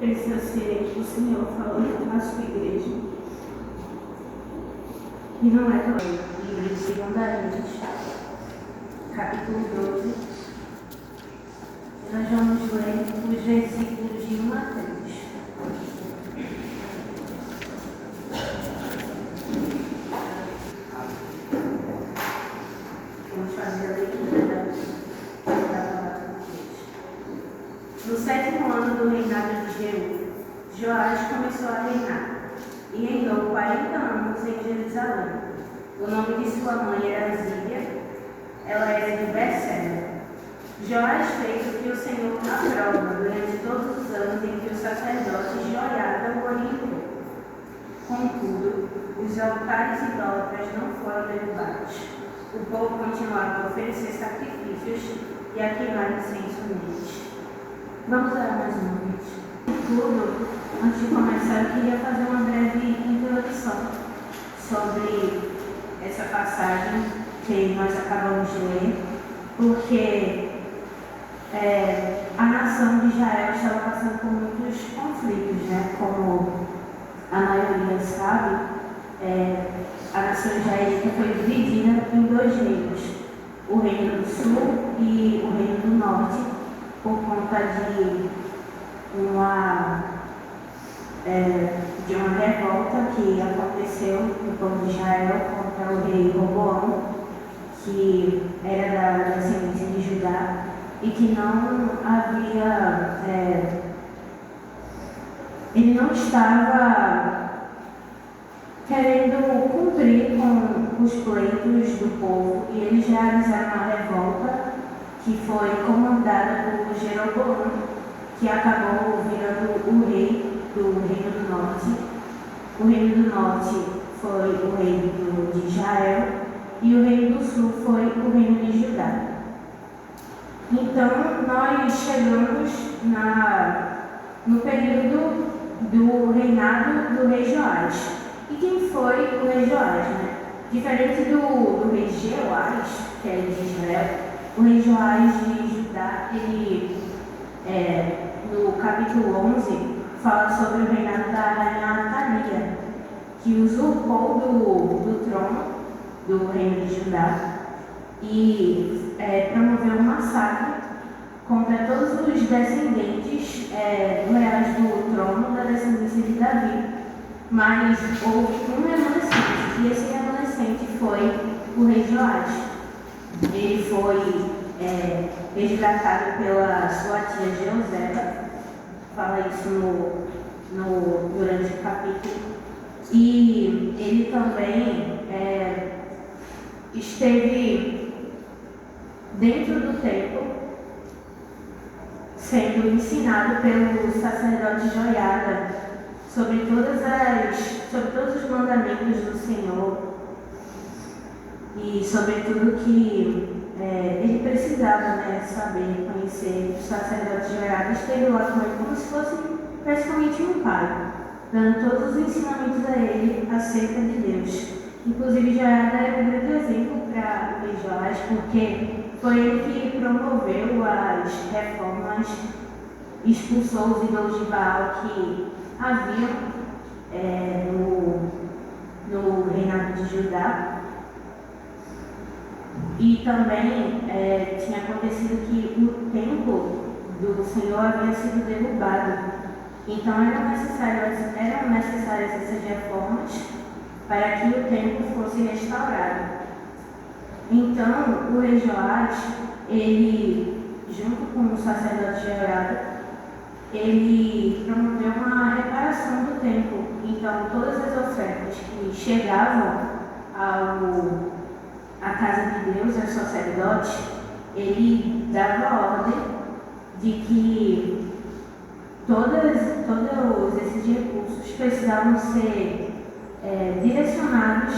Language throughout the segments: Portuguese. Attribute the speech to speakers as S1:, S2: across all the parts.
S1: precisa ser o Senhor falando à sua igreja. E não é todo. Livro de 2 Reis, capítulo 12. E nós vamos ler os versículos de 1 a 3. Vamos fazer a leitura da palavra de Deus. No 7º ano do reinado de Jeú, Joás começou a reinar e reinou 40 anos em Jerusalém. O nome de sua mãe era Zíbia, ela era de Berseba. Joás fez o que o Senhor aprova durante todos os anos em que o sacerdote Joiada o orientou. Contudo, os altares idólatras não foram derrubados. O povo continuava a oferecer sacrifícios e a queimar incenso neles. Vamos orar mais uma vez. Tudo, antes de começar, eu queria fazer uma breve introdução sobre essa passagem que nós acabamos de ler, porque a nação de Israel estava passando por muitos conflitos, né? Como a maioria sabe, a nação israelita foi dividida em 2 reinos, o reino do sul e o reino do norte, por conta de uma revolta que aconteceu no povo de Israel contra o rei Roboão, que era da descendência de Judá, e que não havia, ele não estava querendo cumprir com os pleitos do povo, e eles realizaram uma revolta que foi comandada por Jeroboão, que acabou virando o rei do Reino do Norte. O Reino do Norte foi o reino de Israel e o Reino do Sul foi o reino de Judá. Então, nós chegamos no período do reinado do rei Joás. E quem foi o rei Joás, né? Diferente do rei Jeoás, que é de Israel, o rei Joás de Judá, ele, no capítulo 11, fala sobre o reinado da rainha Atalia, que usurpou do trono do reino de Judá e promoveu um massacre contra todos os descendentes reais do trono da descendência de Davi. Mas houve um remanescente, e esse remanescente foi o rei Joás. Ele foi resgatado pela sua tia Jeoseba, fala isso durante o capítulo, e ele também esteve dentro do templo, sendo ensinado pelo sacerdote Joiada sobre todos os mandamentos do Senhor e sobre tudo que ele precisava, né, saber, conhecer. O sacerdote Joiada esteve lá com ele como se fosse praticamente um pai, dando todos os ensinamentos a ele acerca de Deus. Inclusive, Joiada é um grande exemplo para o rei Joás, porque foi ele que promoveu as reformas, expulsou os ídolos de Baal que haviam no reinado de Judá. E também tinha acontecido que o templo do Senhor havia sido derrubado. Então eram necessárias essas reformas para que o templo fosse restaurado. Então o rei Joás, ele, junto com o sacerdote Joiada, ele promoveu uma reparação do templo. Então todas as ofertas que chegavam à casa de Deus, ao sacerdote, ele dava ordem de que todos esses recursos precisavam ser direcionados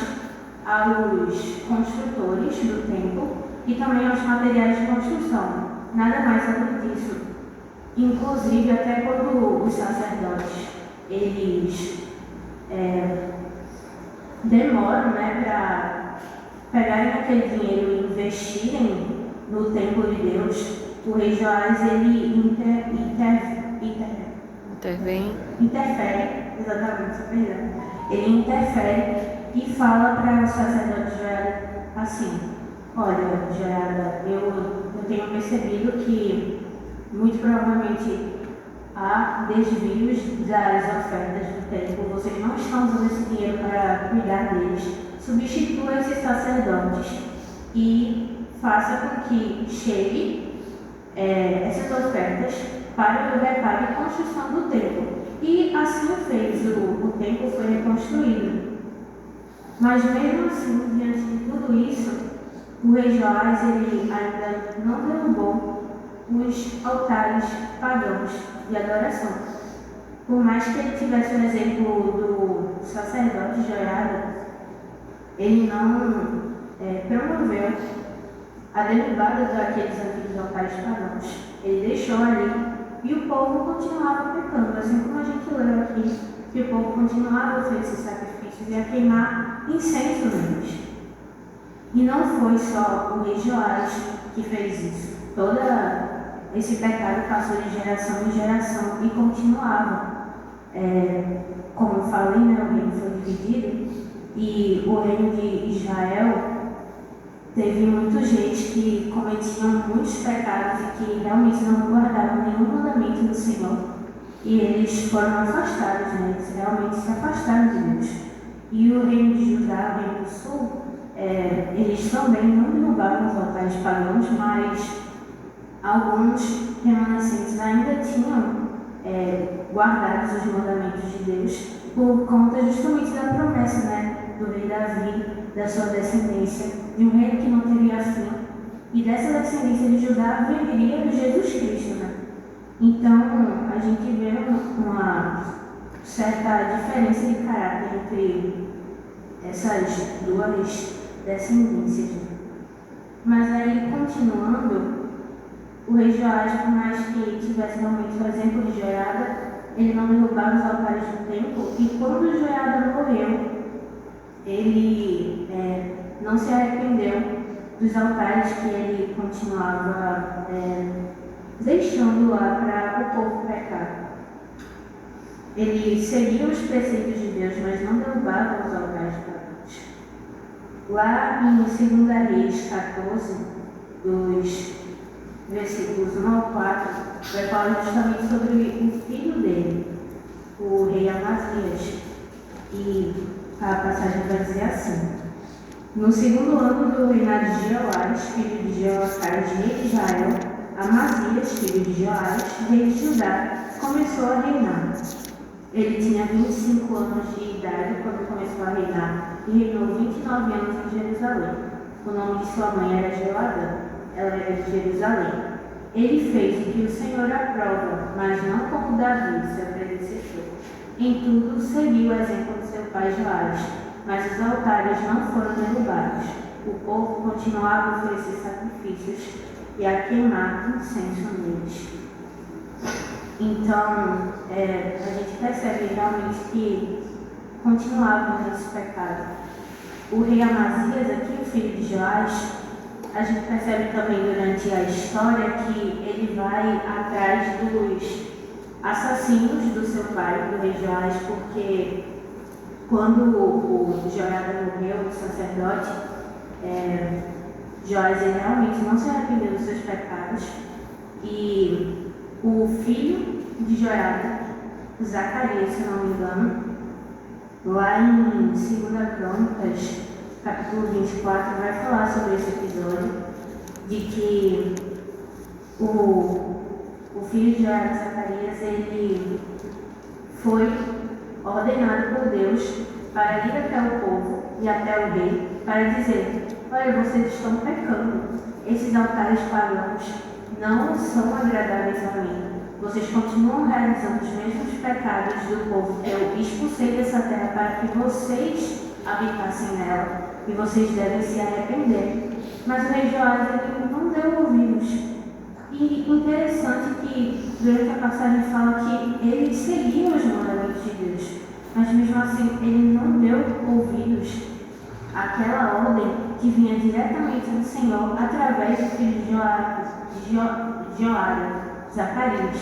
S1: aos construtores do templo e também aos materiais de construção. Nada mais além disso. Inclusive, até quando os sacerdotes eles demoram, né, para pegarem aquele dinheiro e investirem no templo de Deus, o rei Joás ele interfere, exatamente, perdão. Ele interfere e fala para o sacerdote Joiada assim: olha, Joiada, eu tenho percebido que muito provavelmente há desvios das ofertas do templo, vocês não estão usando esse dinheiro para cuidar deles. Substitua esses sacerdotes e faça com que chegue essas ofertas para o reparo e construção do templo. E assim o fez, o templo foi reconstruído. Mas mesmo assim, diante de tudo isso, o rei Joás ele ainda não derrubou os altares pagãos de adoração. Por mais que ele tivesse o exemplo do sacerdote Joiada, ele não promoveu a derrubada daqueles antigos altares pagãos. Ele deixou ali e o povo continuava pecando, assim como a gente leu aqui, que o povo continuava a oferecer sacrifícios e a queimar incenso neles. E não foi só o rei Joás que fez isso. Todo esse pecado passou de geração em geração e continuava. Como eu falei, né, o reino foi dividido e o reino de Israel teve muitos reis que cometiam muitos pecados e que realmente não guardavam nenhum mandamento do Senhor. E eles foram afastados, né? Eles realmente se afastaram de Deus. E o reino de Judá, o reino do sul, eles também não derrubaram os altares pagãos, mas alguns remanescentes ainda tinham guardados os mandamentos de Deus por conta justamente da promessa, né, do rei Davi, da sua descendência, de um reino que não teria fim, e dessa descendência de Judá viria Jesus Cristo, né? Então, a gente vê uma certa diferença de caráter entre essas duas descendências. Mas aí, continuando, o rei Joás, por mais que tivesse realmente o exemplo de Joiada, ele não derrubava os altares do templo, e quando Joiada morreu, ele não se arrependeu dos altares que ele continuava deixando lá para o povo pecar. Ele seguia os preceitos de Deus, mas não derrubava os altares pagãos. Lá em 2 Reis 14, dos versículos 1 ao 4, vai falar justamente sobre o filho dele, o rei Amazias. E a passagem vai dizer assim: no segundo ano do reinado de Jeoás, filho de Jeoacás, rei de Israel, Amazias, filho de Joás, rei de Judá, começou a reinar. Ele tinha 25 anos de idade quando começou a reinar e reinou 29 anos em Jerusalém. O nome de sua mãe era Jeoadã, ela era de Jerusalém. Ele fez o que o Senhor aprova, mas não como Davi, seu predecessor. Em tudo, seguiu o exemplo de seu pai Joás, mas os altares não foram derrubados. O povo continuava a oferecer sacrifícios e a queimar incenso neles. Então, a gente percebe realmente que continuavam nesse pecado. O rei Amazias, aqui, o filho de Joás, a gente percebe também durante a história que ele vai atrás dos assassinos do seu pai, do rei Joás, porque quando o Joiada morreu, o sacerdote, Joás ele realmente não se arrependeu dos seus pecados, e o filho de Joiada, Zacarias, se não me engano, lá em 2 Crônicas, capítulo 24, vai falar sobre esse episódio, de que o filho de Joiada, Zacarias, ele foi ordenado por Deus para ir até o povo e até o rei, para dizer: olha, vocês estão pecando, esses altares pagãos não são agradáveis a mim, vocês continuam realizando os mesmos pecados do povo que eu expulsei dessa terra para que vocês habitassem nela, e vocês devem se arrepender. Mas o rei Joás ele não deu ouvidos. E interessante que durante a passagem fala que ele seguia os mandamentos de Deus, mas mesmo assim ele não deu ouvidos àquela ordem que vinha diretamente do Senhor através do filho de Joiada, Zacarias.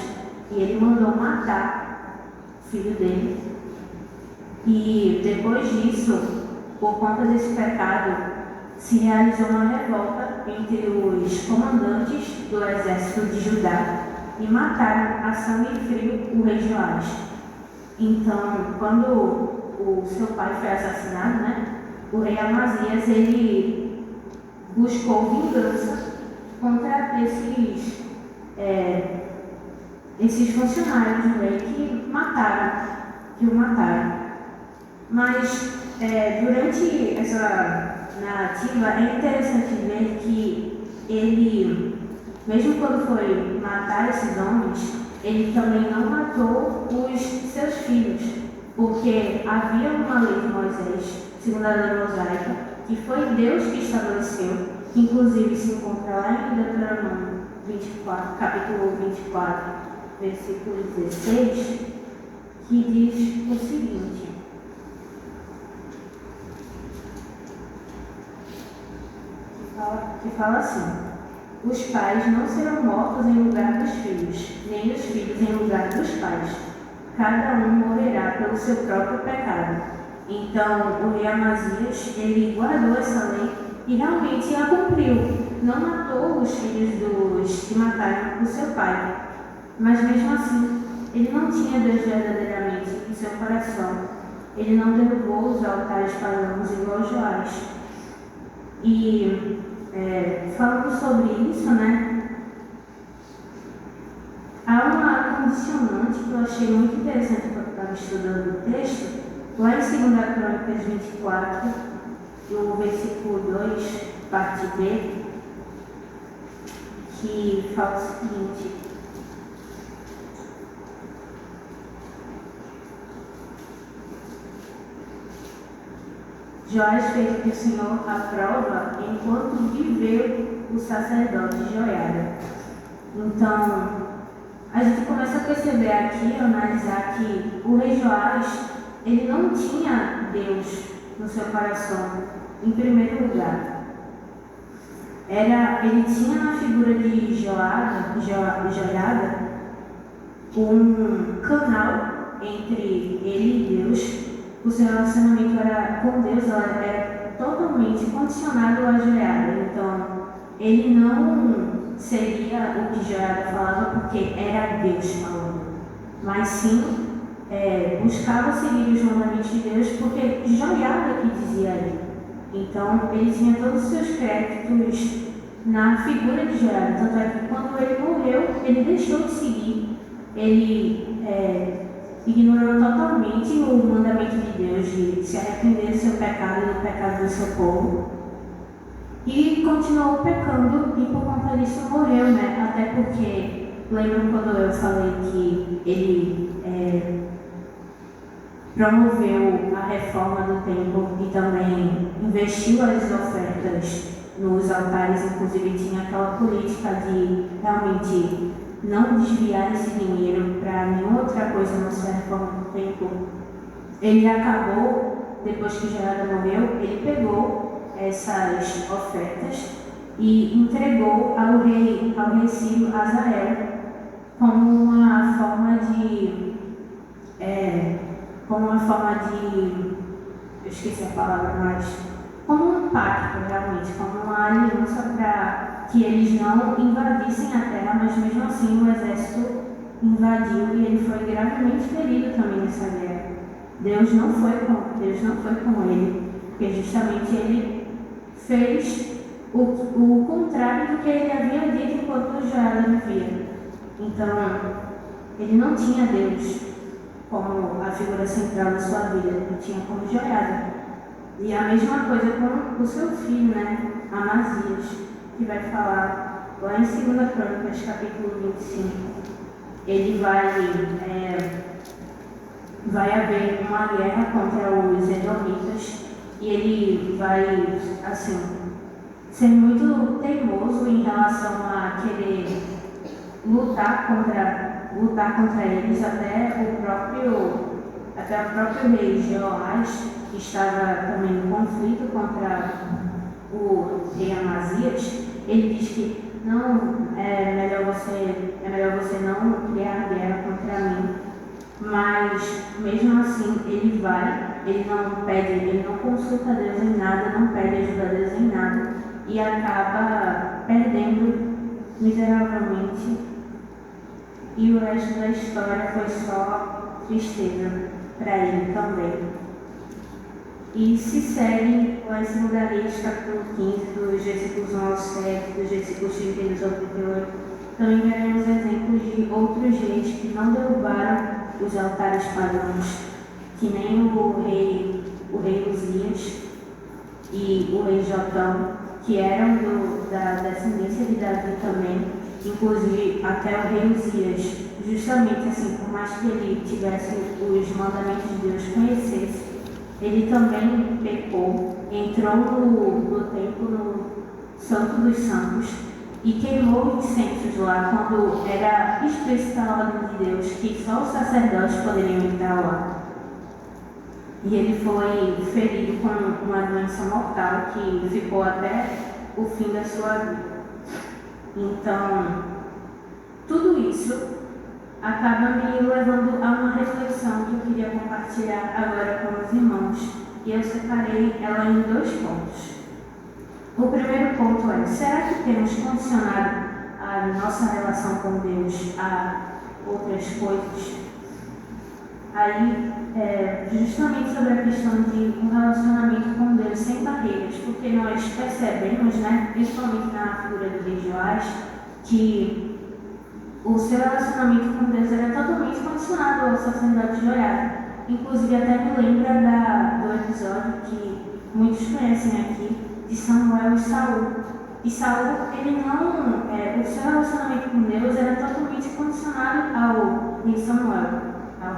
S1: E ele mandou matar filho dele. E depois disso, por conta desse pecado, se realizou uma revolta entre os comandantes do exército de Judá e mataram a sangue frio o rei Joás. Então, quando o seu pai foi assassinado, né, o rei Amazias, ele buscou vingança contra esses funcionários do rei que o mataram. Mas durante essa narrativa é interessante ver que ele, mesmo quando foi matar esses homens, ele também não matou os seus filhos, porque havia uma lei de Moisés, segundo a lei mosaica, que foi Deus que estabeleceu, que inclusive se encontra lá em Deuteronômio 24, capítulo 24, versículo 16, que diz o seguinte: que fala assim: os pais não serão mortos em lugar dos filhos, nem os filhos em lugar dos pais. Cada um morrerá pelo seu próprio pecado. Então, o rei Amazias, ele guardou essa lei e realmente a cumpriu. Não matou os filhos dos que mataram o seu pai. Mas mesmo assim, ele não tinha Deus verdadeiramente em seu coração. Ele não derrubou os altares pagãos igual Joás. E falando sobre isso, né, há uma condicionante que eu achei muito interessante quando eu estava estudando o texto, lá em 2 Crônicas 24, no versículo 2, parte B, que fala o seguinte: Joás fez que o Senhor aprova enquanto viveu o sacerdote Joiada. Então, a gente começa a perceber aqui, analisar que o rei Joás, ele não tinha Deus no seu coração, em primeiro lugar. Ele tinha na figura de Joiada um canal entre ele e Deus. O seu relacionamento com Deus era totalmente condicionado a Joiada. Então, ele não seria o que Joiada falava porque era Deus falando, mas sim buscava seguir os mandamentos de Deus porque Joiada que dizia ele. Então, ele tinha todos os seus créditos na figura de Joiada. Tanto é que quando ele morreu, ele deixou de seguir. Ele ignorou totalmente o mandamento de Deus de se arrepender do seu pecado e do pecado do seu povo. E continuou pecando e por conta disso morreu, né? Até porque, lembram quando eu falei que ele promoveu a reforma do templo e também investiu as ofertas nos altares, inclusive tinha aquela política de realmente não desviar esse dinheiro para nenhuma outra coisa não ser a reforma do templo. Ele acabou, depois que Joiada morreu, ele pegou essas ofertas e entregou ao rei Sírio Azael como uma forma de eu esqueci a palavra, mas como um pacto realmente, como uma aliança para que eles não invadissem a terra, mas mesmo assim o exército invadiu e ele foi gravemente ferido também nessa guerra. Deus não foi com ele, porque justamente ele fez o contrário do que ele havia dito enquanto Joiada vivia. Então, ele não tinha Deus como a figura central da sua vida, ele tinha como Joiada. E a mesma coisa com o seu filho, né, Amazias, que vai falar lá em 2 Crônicas, capítulo 25. Ele vai haver uma guerra contra os edomitas e ele vai, assim, ser muito teimoso em relação a querer lutar contra eles. Até o próprio rei Jeoás, que estava também em conflito contra o rei Amazias, ele diz que não é melhor você não criar guerra contra mim. Mas, mesmo assim, ele vai, ele não pede, ele não consulta Deus em nada, não pede ajuda a Deus em nada, e acaba perdendo miseravelmente, e o resto da história foi só tristeza para ele também. E se segue lá em 2 Reis, capítulo 15, dos versículos 1 ao 7, dos versículos 32 ao 38, também veremos exemplos de outros reis que não derrubaram os altares pagãos, que nem o rei Uzias e o rei Jotão, que eram da descendência de Davi também, inclusive até o rei Uzias, justamente assim, por mais que ele tivesse os mandamentos de Deus, conhecesse, ele também pecou, entrou no templo, no Santo dos Santos, e queimou incensos lá, quando era explícita a ordem de Deus que só os sacerdotes poderiam entrar lá. E ele foi ferido com uma doença mortal que ficou até o fim da sua vida. Então, tudo isso acaba me levando a uma reflexão que eu queria compartilhar agora com os irmãos. E eu separei ela em 2 pontos. O primeiro ponto é: será que temos condicionado a nossa relação com Deus a outras coisas? Aí, justamente sobre a questão de um relacionamento com Deus sem barreiras, porque nós percebemos, né, principalmente na figura do rei Joás, que o seu relacionamento com Deus era totalmente condicionado ao sacerdote Joiada. Inclusive, até me lembra do episódio que muitos conhecem aqui, de Samuel e Saul. E Saul, ele não, o seu relacionamento com Deus era totalmente condicionado ao rei Samuel, ao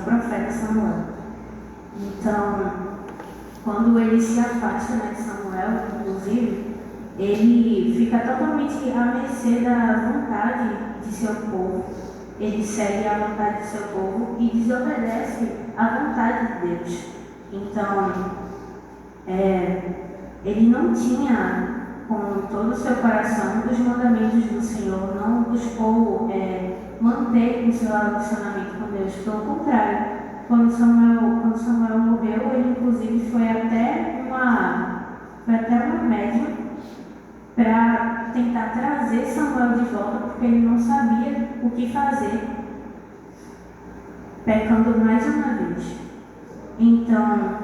S1: profeta Samuel. Então, quando ele se afasta, né, de Samuel, inclusive, ele fica totalmente à mercê da vontade de seu povo. Ele segue a vontade de seu povo e desobedece à vontade de Deus. Então, ele não tinha com todo o seu coração os mandamentos do Senhor, não buscou manter o seu relacionamento com Deus. Pelo contrário, quando Samuel morreu, ele inclusive foi até uma médium para tentar trazer Samuel de volta, porque ele não sabia o que fazer, pecando mais uma vez. Então,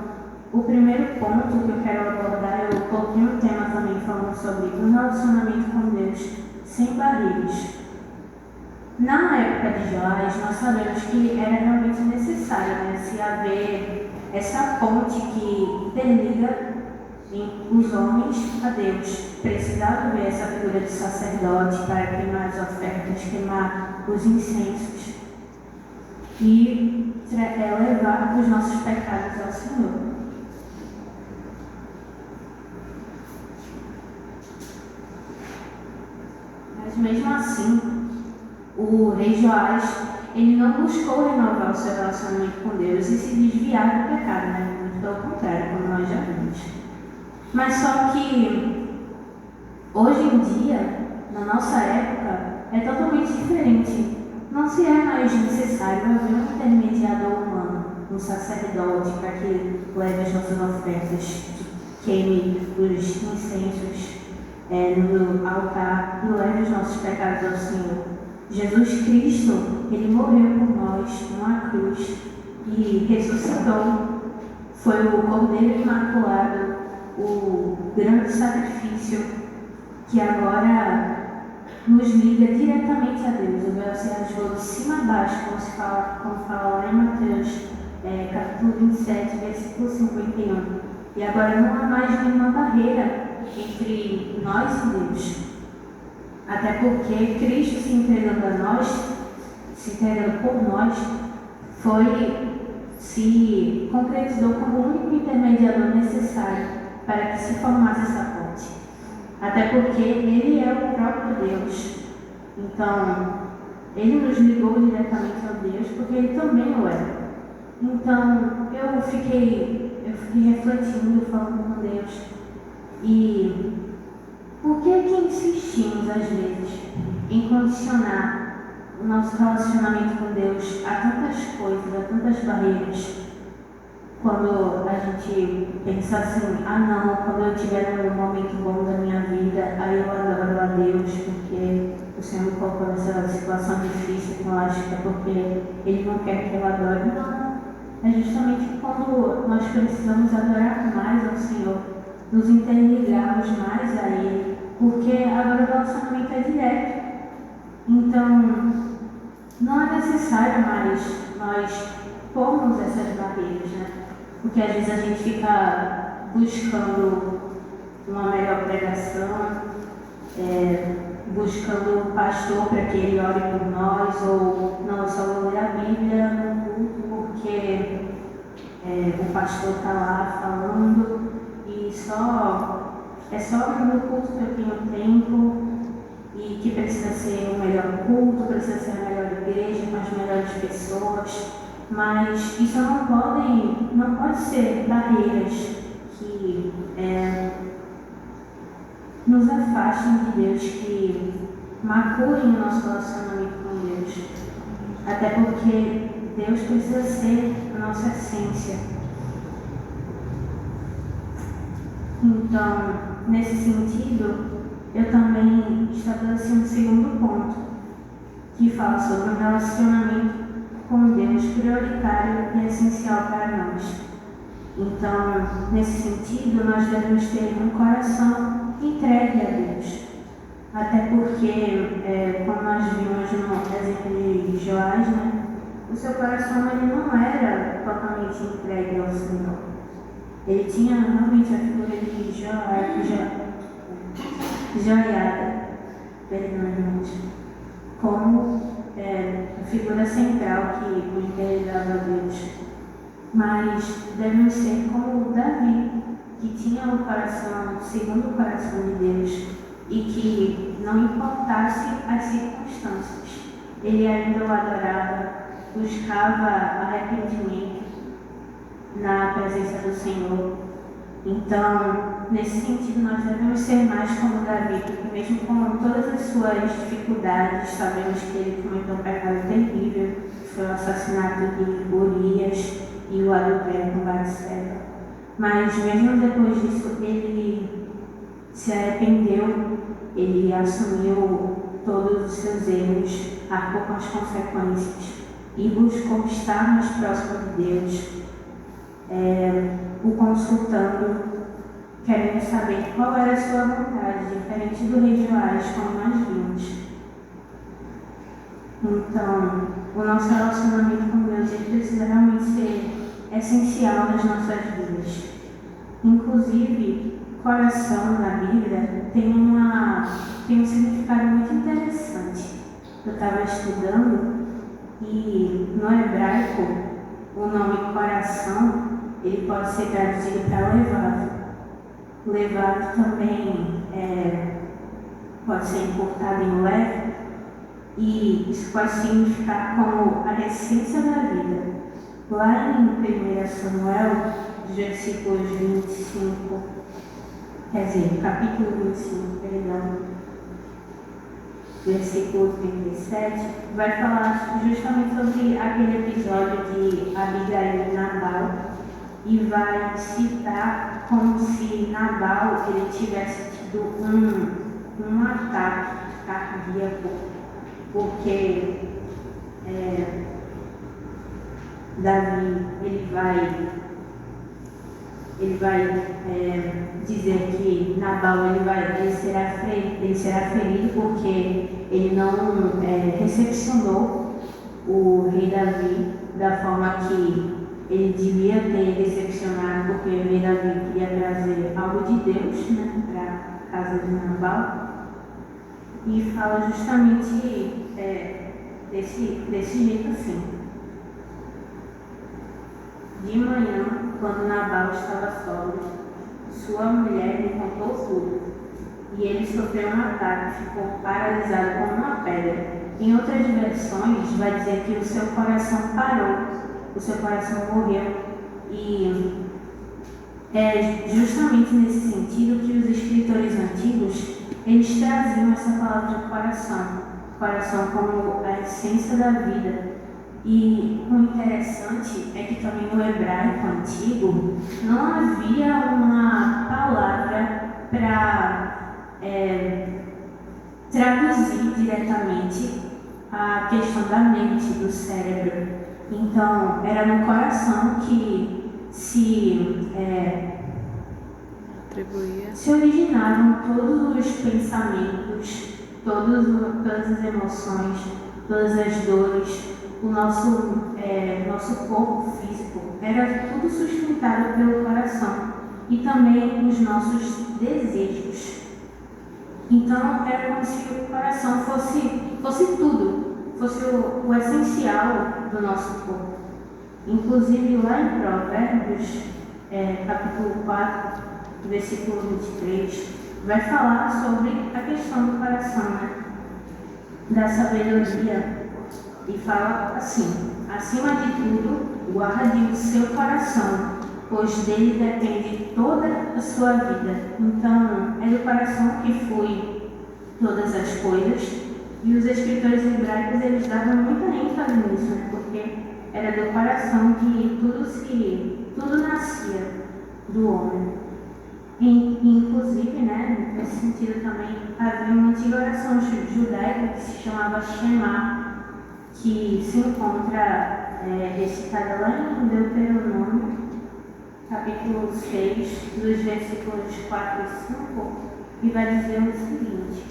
S1: o primeiro ponto que eu quero abordar, eu coloquei um tema também falando sobre um relacionamento com Deus sem barreiras. Na época de Joás, nós sabemos que era realmente necessário, né, se haver essa ponte que interliga os homens a Deus. Precisava haver essa figura de sacerdote para queimar as ofertas, queimar os incensos e levar os nossos pecados ao Senhor. Mas mesmo assim, o rei Joás, ele não buscou renovar o seu relacionamento com Deus e se desviar do pecado, né? Muito pelo contrário, como nós já vimos. Mas só que hoje em dia, na nossa época, é totalmente diferente. Não se é mais necessário haver um intermediador humano, um sacerdote, para que leve as nossas ofertas, que queime os incensos no altar e leve os nossos pecados ao Senhor. Jesus Cristo, ele morreu por nós numa cruz e ressuscitou. Foi o Cordeiro Imaculado, o grande sacrifício que agora nos liga diretamente a Deus. O véu se rasgou de cima a baixo, como fala lá em Mateus, capítulo 27, versículo 51. E agora não há mais nenhuma barreira entre nós e Deus. Até porque Cristo se entregando por nós, se concretizou como o único intermediador necessário para que se formasse essa ponte. Até porque Ele é o próprio Deus. Então, Ele nos ligou diretamente a Deus porque Ele também o é. Então, eu fiquei refletindo, falando com Deus. E por que insistimos, às vezes, em condicionar o nosso relacionamento com Deus há tantas coisas, há tantas barreiras. Quando a gente pensa assim, não, quando eu tiver um momento bom da minha vida, aí eu adoro a Deus, porque o Senhor me colocou nessa situação difícil, então eu acho que é porque Ele não quer que eu adore. Não, é justamente quando nós precisamos adorar mais ao Senhor, nos interligarmos mais a Ele, porque agora o relacionamento é direto. Então, não é necessário mais nós pormos essas barreiras, né? Porque às vezes a gente fica buscando uma melhor pregação, buscando um pastor para que ele ore por nós, ou não, eu só vou ler a Bíblia no culto porque o pastor está lá falando e é só no culto que eu tenho tempo e que precisa ser o melhor culto, precisa ser a melhor igreja, com as melhores pessoas. Mas isso não pode ser barreiras que nos afastem de Deus, que maculem o nosso relacionamento com Deus. Até porque Deus precisa ser a nossa essência. Então, nesse sentido, eu também estabeleci um segundo ponto, que fala sobre o relacionamento com Deus prioritário e essencial para nós. Então, nesse sentido, nós devemos ter um coração entregue a Deus. Até porque, como nós vimos no exemplo de Joás, né, o seu coração ele não era totalmente entregue ao Senhor. Ele tinha realmente a figura de Joiada, como a figura central que o interligava a Deus. Mas devemos ser como Davi, que tinha o coração segundo o coração de Deus e que não importasse as circunstâncias, ele ainda o adorava, buscava arrependimento na presença do Senhor. Então, nesse sentido, nós devemos ser mais como Davi, porque mesmo com todas as suas dificuldades, sabemos que ele cometeu um pecado terrível, que foi o assassinato de Urias e o adultério com Batseba. Mas mesmo depois disso, ele se arrependeu, ele assumiu todos os seus erros, arcou com as consequências e buscou estar mais próximo de Deus, o consultando, querendo saber qual era a sua vontade, diferente do rei Joás, como nós vimos. Então, o nosso relacionamento com Deus precisa realmente ser essencial nas nossas vidas. Inclusive, coração na Bíblia tem um significado muito interessante. Eu estava estudando e no hebraico o nome coração ele pode ser traduzido para levado. Levado também pode ser encurtado em leve, e isso pode significar como a essência da vida. Lá em 1 Samuel, versículos 25, capítulo 25, versículo 37, vai falar justamente sobre aquele episódio de Abigail e Nabal, e vai citar como se Nabal ele tivesse tido um ataque cardíaco, porque Davi ele vai dizer que Nabal ele será ferido porque ele não recepcionou o rei Davi da forma que ele devia ter recepcionado, porque o rei Davi queria trazer algo de Deus, né, para a casa de Nabal. E fala justamente desse jeito assim. De manhã, quando Nabal estava sóbrio, sua mulher lhe contou tudo, e ele sofreu um ataque, ficou paralisado como uma pedra. Em outras versões, vai dizer que o seu coração parou, o seu coração morreu, e é justamente nesse sentido que os escritores antigos eles traziam essa palavra de coração, coração como a essência da vida. E o interessante é que também no hebraico antigo não havia uma palavra para traduzir diretamente a questão da mente, do cérebro. Então, era no coração que se originavam todos os pensamentos, todas as emoções, todas as dores, o nosso corpo físico. Era tudo sustentado pelo coração e também os nossos desejos. Então, era como se o coração fosse tudo, fosse o essencial do nosso corpo. Inclusive, lá em Provérbios, capítulo 4, versículo 23, vai falar sobre a questão do coração, né? Da sabedoria. E fala assim: acima de tudo, guarde o seu coração, pois dele depende toda a sua vida. Então, é do coração que flui todas as coisas. E os escritores hebraicos, eles davam muita ênfase nisso, né? Porque era do coração que tudo nascia do homem. Inclusive, né, nesse sentido também, havia uma antiga oração judaica que se chamava Shema, que se encontra recitada lá em Deuteronômio, capítulo 6, dos versículos 4 e 5, e vai dizer o seguinte: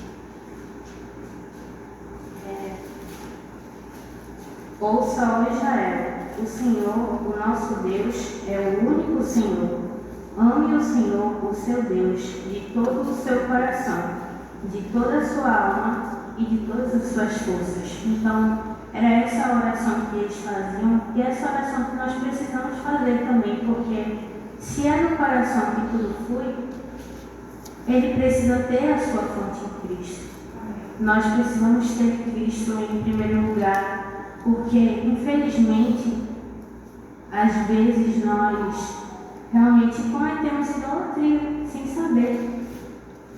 S1: ouça, ó Israel, o Senhor, o nosso Deus, é o único Senhor. Ame o Senhor, o seu Deus, de todo o seu coração, de toda a sua alma e de todas as suas forças. Então, era essa oração que eles faziam e essa oração que nós precisamos fazer também, porque se é no coração que tudo flui, ele precisa ter a sua fonte em Cristo. Nós precisamos ter Cristo em primeiro lugar, porque, infelizmente, às vezes nós realmente cometemos idolatria sem saber.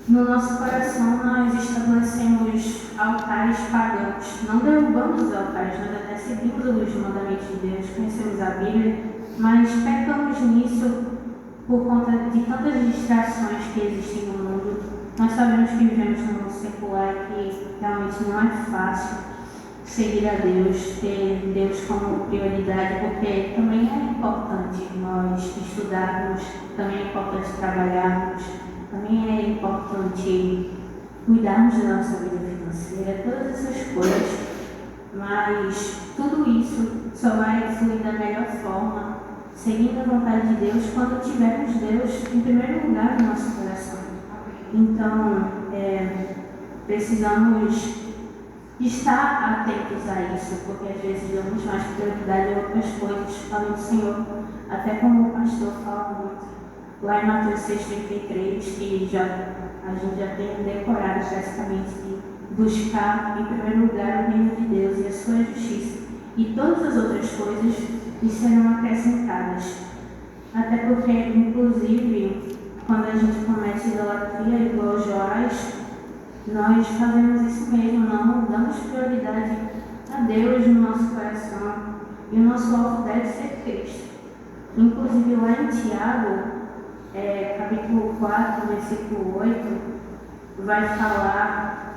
S1: No nosso coração nós estabelecemos altares pagãos. Não derrubamos os altares, nós até seguimos os mandamentos de Deus, conhecemos a Bíblia, mas pecamos nisso por conta de tantas distrações que existem no mundo. Nós sabemos que vivemos num mundo secular e que realmente não é fácil seguir a Deus, ter Deus como prioridade, porque também é importante nós estudarmos, também é importante trabalharmos, também é importante cuidarmos da nossa vida financeira, todas essas coisas, mas tudo isso só vai fluir da melhor forma, seguindo a vontade de Deus, quando tivermos Deus em primeiro lugar no nosso coração. Então, precisamos estar atentos a isso, porque às vezes damos mais prioridade a outras coisas, além do Senhor, até como o pastor fala muito, lá em Mateus 6,33, que a gente já tem decorado basicamente de buscar em primeiro lugar o reino de Deus e a sua justiça, e todas as outras coisas lhe serão acrescentadas. Até porque, inclusive, quando a gente comete idolatria igual Joás, nós fazemos isso mesmo, não damos prioridade a Deus no nosso coração, e o nosso alvo deve ser Cristo. Inclusive lá em Tiago, capítulo 4, versículo 8, vai falar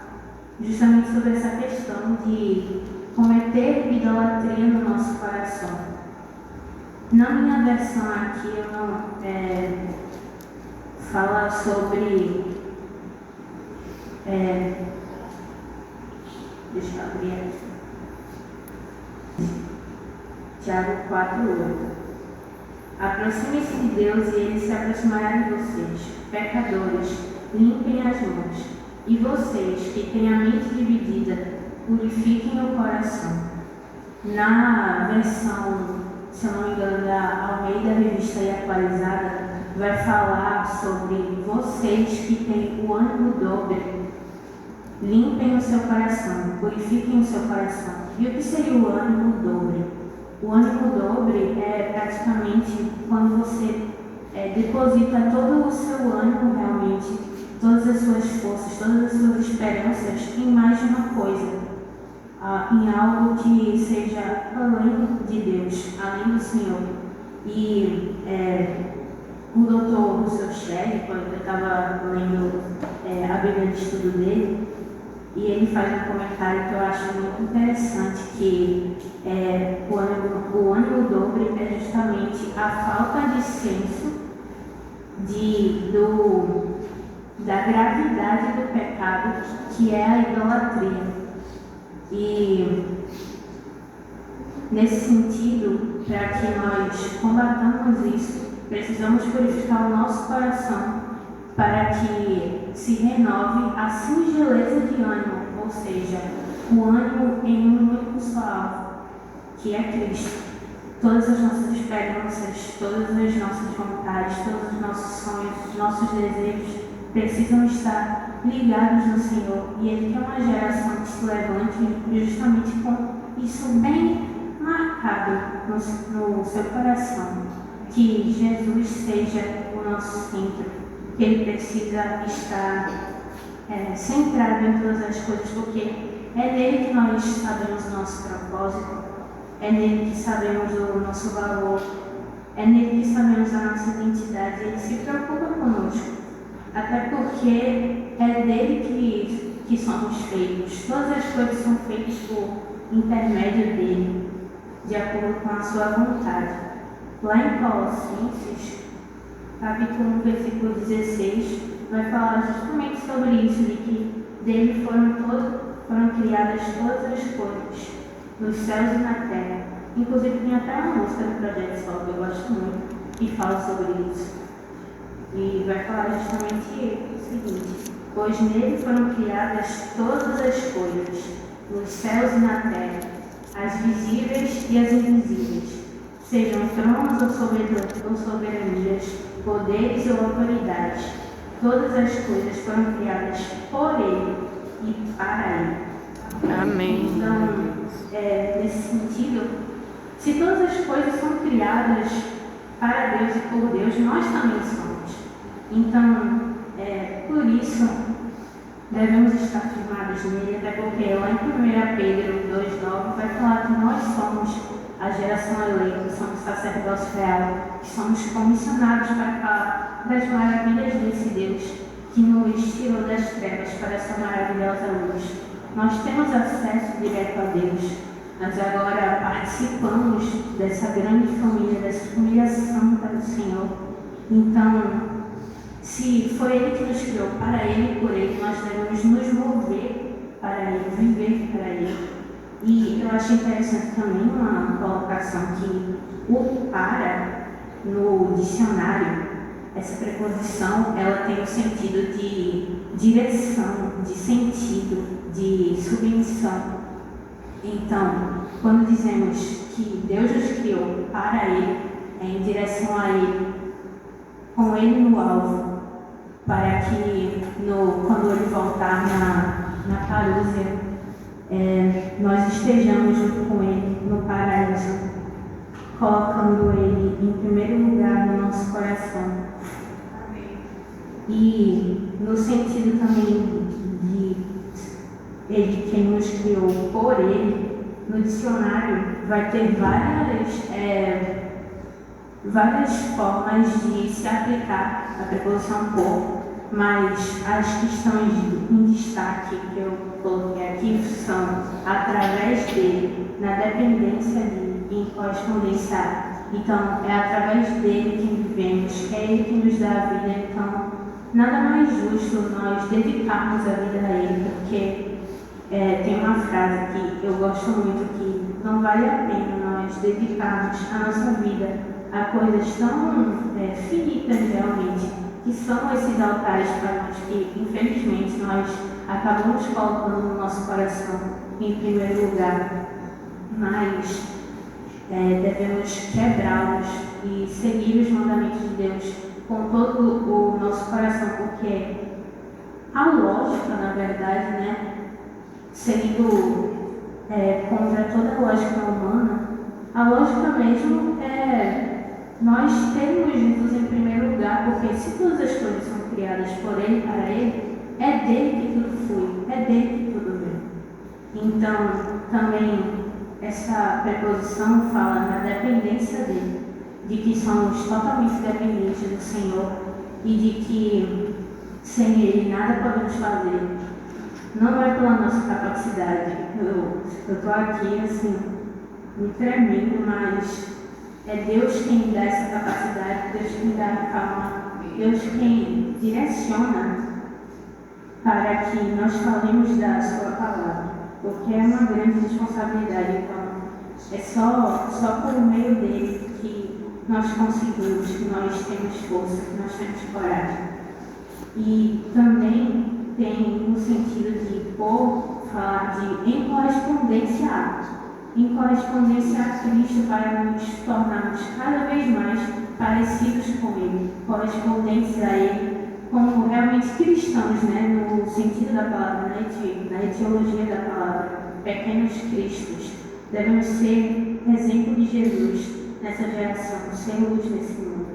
S1: justamente sobre essa questão de cometer idolatria no nosso coração. Na minha versão aqui, eu não fala sobre deixa eu abrir aqui. Tiago 4:8. Aproxime-se de Deus e Ele se aproximará de vocês. Pecadores, limpem as mãos. E vocês, que têm a mente dividida, purifiquem o coração. Na versão, se eu não me engano, da Almeida Revista e Atualizada, vai falar sobre vocês que têm o ânimo dobre. Limpem o seu coração, purifiquem o seu coração. E o que seria o ânimo dobre? O ânimo dobre é praticamente quando você deposita todo o seu ânimo realmente, todas as suas forças, todas as suas esperanças em mais de uma coisa. em algo que seja além de Deus, além do Senhor. E o doutor Russell Shedd, quando eu estava lendo a Bíblia de estudo dele, e ele faz um comentário que eu acho muito interessante, que o ânimo dobre é justamente a falta de senso da gravidade do pecado, que é a idolatria. E nesse sentido, para que nós combatamos isso, precisamos purificar o nosso coração para que se renove a singeleza de ânimo, ou seja, o ânimo em um único só alvo, que é Cristo. Todas as nossas esperanças, todas as nossas vontades, todos os nossos sonhos, os nossos desejos precisam estar ligados no Senhor. E Ele quer uma geração que se levante justamente com isso bem marcado no seu coração. Que Jesus seja o nosso centro, que Ele precisa estar centrado em todas as coisas, porque é nele que nós sabemos o nosso propósito, é nele que sabemos o nosso valor, é nele que sabemos a nossa identidade. Ele se preocupa conosco, até porque é dele que somos feitos. Todas as coisas são feitas por intermédio dele, de acordo com a sua vontade. Lá em Colossenses, capítulo 1, versículo 16, vai falar justamente sobre isso, de que dele foram criadas todas as coisas, nos céus e na terra. Inclusive tem até uma música do Projeto Sol que eu gosto muito, que fala sobre isso. E vai falar justamente o seguinte: pois nele foram criadas todas as coisas, nos céus e na terra, as visíveis e as invisíveis, sejam tronos ou soberanias, poderes ou autoridades. Todas as coisas foram criadas por Ele e para Ele.
S2: Amém.
S1: Então, nesse sentido, se todas as coisas são criadas para Deus e por Deus, nós também somos. Então, por isso, devemos estar firmados nele, até porque lá em 1 Pedro 2,9 vai falar que nós somos a geração eleita, somos sacerdócio real, que somos comissionados para falar das maravilhas desse Deus que nos tirou das trevas para essa maravilhosa luz. Nós temos acesso direto a Deus, mas agora participamos dessa grande família, dessa família santa do Senhor. Então, se foi Ele que nos criou para Ele e por Ele, nós devemos nos mover para Ele, viver para Ele. E eu acho interessante também uma colocação que o para, no dicionário, essa preposição, ela tem o sentido de direção, de sentido, de submissão. Então, quando dizemos que Deus nos criou para Ele, é em direção a Ele, com Ele no alvo, para que quando Ele voltar na parúzia, nós estejamos junto com Ele no paraíso, colocando Ele em primeiro lugar no nosso coração. Amém. E no sentido também de Ele quem nos criou por Ele, no dicionário vai ter várias formas de se aplicar a preposição por, mas as que estão em destaque que eu coloquei aqui são através dele, na dependência dele, em correspondência a. Então, é através dele que vivemos, é ele que nos dá a vida. Então, nada mais justo nós dedicarmos a vida a ele, porque tem uma frase que eu gosto muito, que não vale a pena nós dedicarmos a nossa vida a coisas tão finitas realmente, que são esses altares para nós, que infelizmente nós acabamos colocando no nosso coração em primeiro lugar, mas devemos quebrá-los e seguir os mandamentos de Deus com todo o nosso coração, porque a lógica, na verdade, sendo contra toda a lógica humana, a lógica mesmo é nós termos Jesus em primeiro lugar, porque se todas as coisas são criadas por Ele, para Ele, é dele que tudo flui, é dele que tudo vem. Então, também essa preposição fala na dependência dele, de que somos totalmente dependentes do Senhor e de que sem Ele nada podemos fazer. Não é pela nossa capacidade. Eu estou aqui assim, me tremendo, mas é Deus quem dá essa capacidade, Deus quem dá a calma, Deus quem direciona para que nós falemos da Sua palavra, porque é uma grande responsabilidade. Então, é só por meio dele que nós conseguimos, que nós temos força, que nós temos coragem. E também tem no sentido de falar de em correspondência a Cristo, para nos tornarmos cada vez mais parecidos com Ele, correspondentes a Ele, como realmente cristãos, né, no sentido da palavra, na etiologia da palavra, pequenos cristos. Devemos ser exemplo de Jesus nessa geração, ser luz nesse mundo.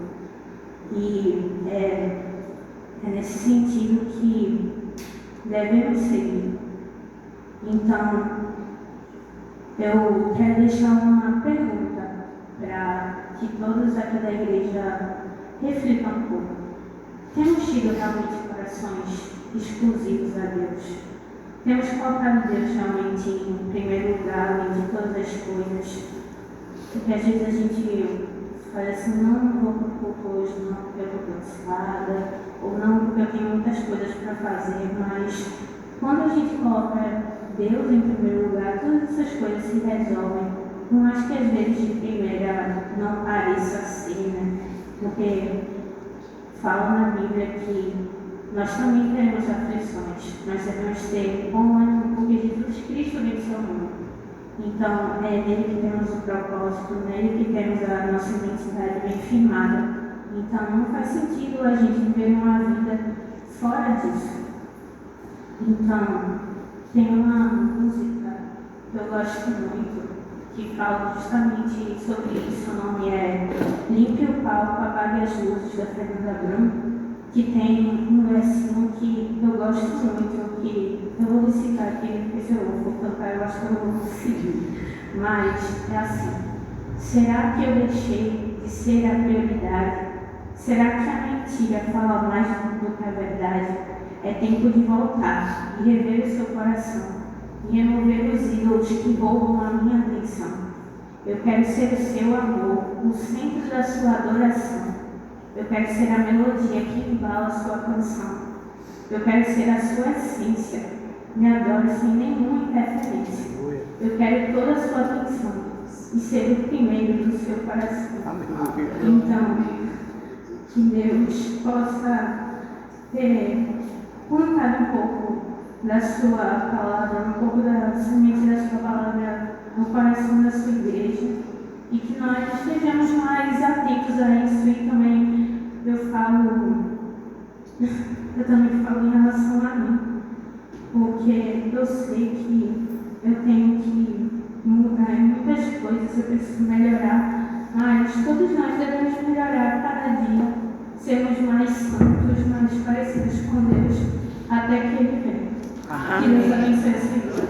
S1: E é nesse sentido que devemos seguir. Então, eu quero deixar uma pergunta para que todos aqui da igreja reflitam um pouco. Temos tido realmente corações exclusivos a Deus? Temos colocado Deus realmente em primeiro lugar, além de todas as coisas? Porque às vezes a gente fala assim, não vou para o culto hoje, não porque eu estou cansada, ou não porque eu tenho muitas coisas para fazer, mas quando a gente coloca Deus em primeiro lugar, todas essas coisas se resolvem. Não acho que às vezes de primeira não pareça assim, né? Porque fala na Bíblia que nós também teremos aflições, nós devemos ter bom ânimo, porque Jesus Cristo venceu o mundo. Então, é nele que temos o propósito, nele que temos a nossa identidade bem firmada. Então, não faz sentido a gente viver uma vida fora disso. Então, tem uma música que eu gosto muito, que fala justamente sobre isso. O nome é Limpe o Palco, Apague as Luzes, da Fernanda Brum, que tem um versinho que eu gosto muito, que eu vou citar aqui, porque se eu for cantar eu acho que eu não vou conseguir. Mas é assim: será que eu deixei de ser a prioridade? Será que a mentira fala mais do que a verdade? É tempo de voltar e rever o seu coração e remover os ídolos que roubam a minha atenção. Eu quero ser o seu amor, o centro da sua adoração. Eu quero ser a melodia que embala a sua canção. Eu quero ser a sua essência. Me adore sem nenhuma interferência. Eu quero toda a sua atenção e ser o primeiro do seu coração. Então, que Deus possa ter plantado um pouco da sua palavra, um pouco da semente da sua palavra no coração da sua igreja, e que nós estejamos mais atentos a isso. E também eu também falo em relação a mim, porque eu sei que eu tenho que mudar em muitas coisas, eu preciso melhorar, mas todos nós devemos melhorar cada dia, sermos mais santos, mais parecidos com Deus, até que Ele venha. Que Deus abençoe esse vídeo.